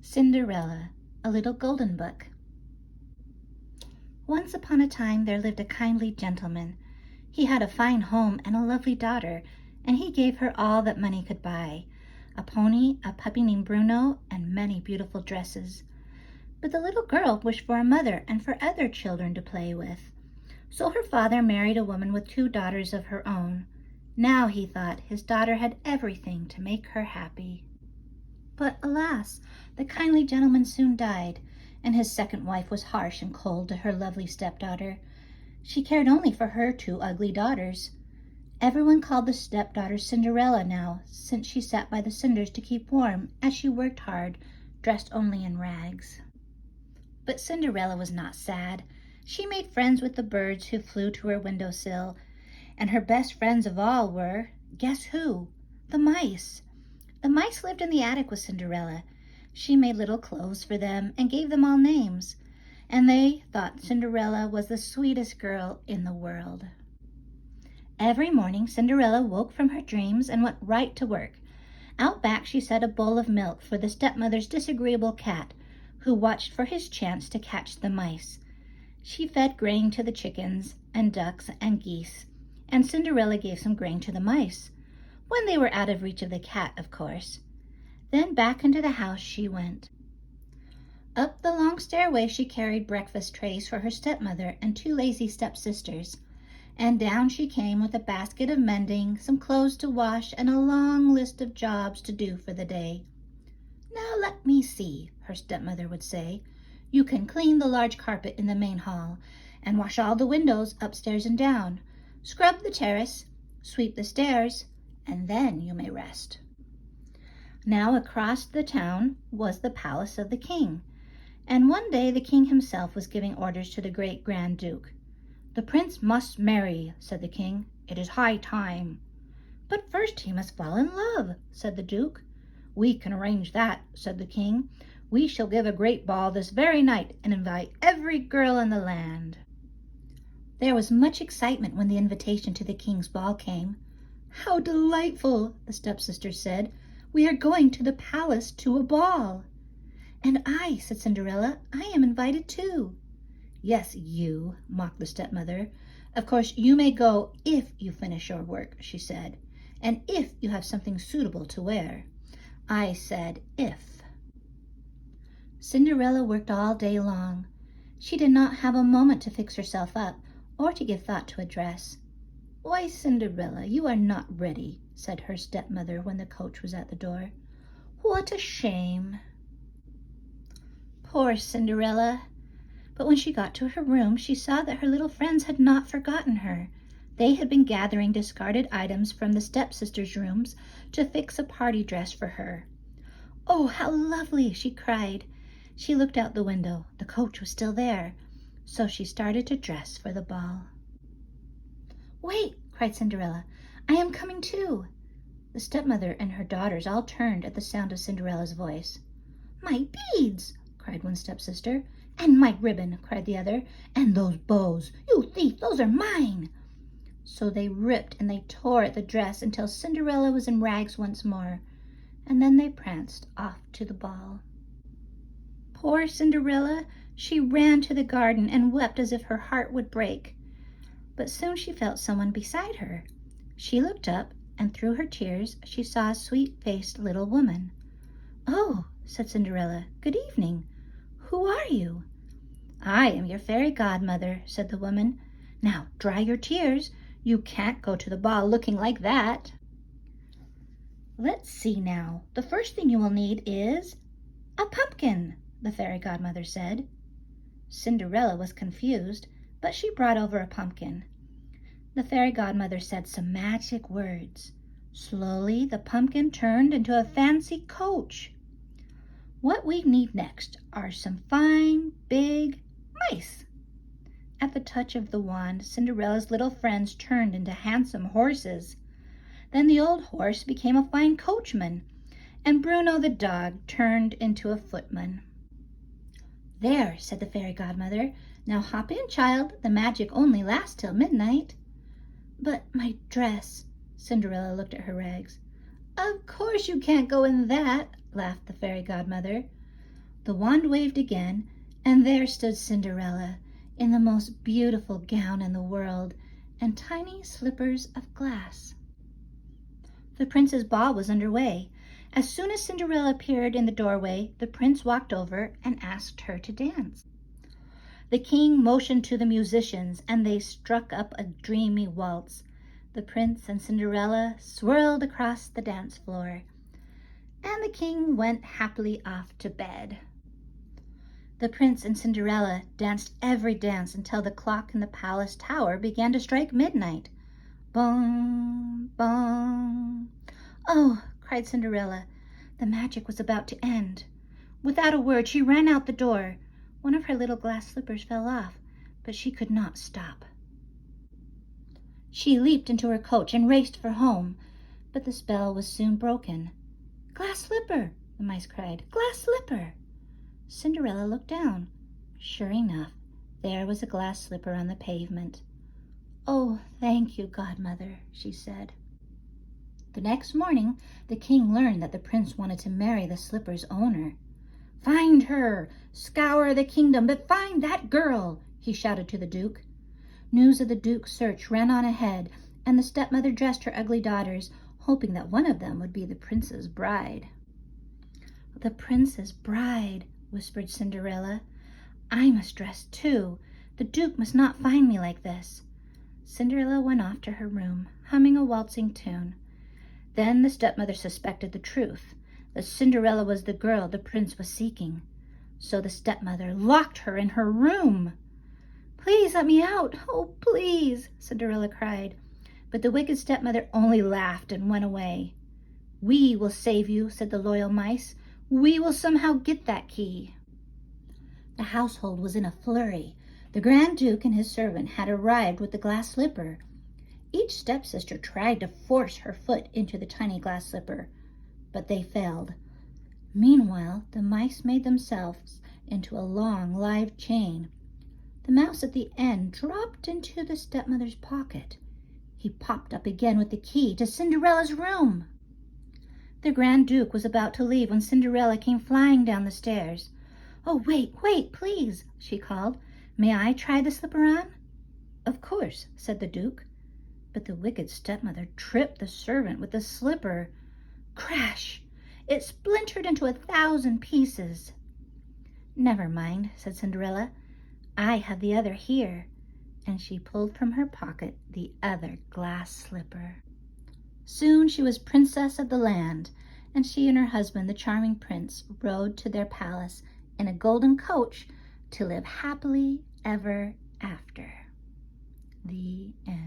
Cinderella, a Little Golden Book. Once upon a time there lived a kindly gentleman. He had a fine home and a lovely daughter, and he gave her all that money could buy, a pony, a puppy named Bruno, and many beautiful dresses. But the little girl wished for a mother and for other children to play with. So her father married a woman with 2 daughters of her own. Now he thought his daughter had everything to make her happy. But alas, the kindly gentleman soon died, and his second wife was harsh and cold to her lovely stepdaughter. She cared only for her 2 ugly daughters. Everyone called the stepdaughter Cinderella now, since she sat by the cinders to keep warm as she worked hard, dressed only in rags. But Cinderella was not sad. She made friends with the birds who flew to her windowsill, and her best friends of all were, guess who? The mice. The mice lived in the attic with Cinderella. She made little clothes for them and gave them all names, and they thought Cinderella was the sweetest girl in the world. Every morning Cinderella woke from her dreams and went right to work. Out back she set a bowl of milk for the stepmother's disagreeable cat, who watched for his chance to catch the mice. She fed grain to the chickens and ducks and geese, and Cinderella gave some grain to the mice, when they were out of reach of the cat, of course. Then back into the house she went. Up the long stairway she carried breakfast trays for her stepmother and 2 lazy stepsisters, and down she came with a basket of mending, some clothes to wash, and a long list of jobs to do for the day. "Now let me see," her stepmother would say. "You can clean the large carpet in the main hall, and wash all the windows upstairs and down, scrub the terrace, sweep the stairs, and then you may rest." Now across the town was the palace of the king, and one day the king himself was giving orders to the great Grand Duke. "The prince must marry," said the king. "It is high time." "But first he must fall in love," said the duke. "We can arrange that," said the king. "We shall give a great ball this very night and invite every girl in the land." There was much excitement when the invitation to the king's ball came. "How delightful," the stepsisters said. "We are going to the palace to a ball." "And I," said Cinderella, "I am invited too." "Yes, you," mocked the stepmother. "Of course you may go if you finish your work," she said, "and if you have something suitable to wear." I said if. Cinderella worked all day long. She did not have a moment to fix herself up or to give thought to a dress. "Why, Cinderella, you are not ready," said her stepmother when the coach was at the door. "What a shame." Poor Cinderella! But when she got to her room, she saw that her little friends had not forgotten her. They had been gathering discarded items from the stepsisters' rooms to fix a party dress for her. "Oh, how lovely!" she cried. She looked out the window. The coach was still there, so she started to dress for the ball. "Wait!" cried Cinderella. "I am coming too." The stepmother and her daughters all turned at the sound of Cinderella's voice. "My beads!" cried one stepsister. "And my ribbon!" cried the other. "And those bows! You thief, those are mine!" So they ripped and they tore at the dress until Cinderella was in rags once more, and then they pranced off to the ball. Poor Cinderella! She ran to the garden and wept as if her heart would break. But soon she felt someone beside her. She looked up, and through her tears she saw a sweet-faced little woman. "Oh," said Cinderella, "good evening. Who are you?" "I am your fairy godmother," said the woman. "Now dry your tears. You can't go to the ball looking like that." "Let's see now. The first thing you will need is a pumpkin," the fairy godmother said. Cinderella was confused, but she brought over a pumpkin. The fairy godmother said some magic words. Slowly the pumpkin turned into a fancy coach. "What we need next are some fine, big mice." At the touch of the wand, Cinderella's little friends turned into handsome horses. Then the old horse became a fine coachman, and Bruno the dog turned into a footman. "There," said the fairy godmother. "Now hop in, child. The magic only lasts till midnight." "But my dress," Cinderella looked at her rags. "Of course you can't go in that," laughed the fairy godmother. The wand waved again, and there stood Cinderella in the most beautiful gown in the world and tiny slippers of glass. The prince's ball was under way. As soon as Cinderella appeared in the doorway, the prince walked over and asked her to dance. The king motioned to the musicians, and they struck up a dreamy waltz. The prince and Cinderella swirled across the dance floor, and the king went happily off to bed. The prince and Cinderella danced every dance until the clock in the palace tower began to strike midnight. Bong, bong. Oh, cried Cinderella, the magic was about to end. Without a word, she ran out the door. One of her little glass slippers fell off, but she could not stop. She leaped into her coach and raced for home, but the spell was soon broken. Glass slipper, the mice cried, glass slipper. Cinderella looked down. Sure enough, there was a glass slipper on the pavement. Oh, thank you, godmother, she said. The next morning, the king learned that the prince wanted to marry the slipper's owner. Find her! Scour the kingdom, but find that girl! He shouted to the duke. News of the duke's search ran on ahead, and the stepmother dressed her ugly daughters, hoping that one of them would be the prince's bride. The prince's bride, whispered Cinderella. I must dress too. The duke must not find me like this. Cinderella went off to her room, humming a waltzing tune. Then the stepmother suspected the truth, that Cinderella was the girl the prince was seeking. So the stepmother locked her in her room. Please let me out. Oh, please, Cinderella cried. But the wicked stepmother only laughed and went away. We will save you, said the loyal mice. We will somehow get that key. The household was in a flurry. The Grand Duke and his servant had arrived with the glass slipper. Each stepsister tried to force her foot into the tiny glass slipper, but they failed. Meanwhile, the mice made themselves into a long live chain. The mouse at the end dropped into the stepmother's pocket. He popped up again with the key to Cinderella's room. The Grand Duke was about to leave when Cinderella came flying down the stairs. Oh, wait, please, she called. May I try the slipper on? Of course, said the Duke. But the wicked stepmother tripped the servant with the slipper. Crash! It splintered into 1,000 pieces. Never mind, said Cinderella. I have the other here. And she pulled from her pocket the other glass slipper. Soon she was princess of the land, and she and her husband, the charming prince, rode to their palace in a golden coach to live happily ever after. The end.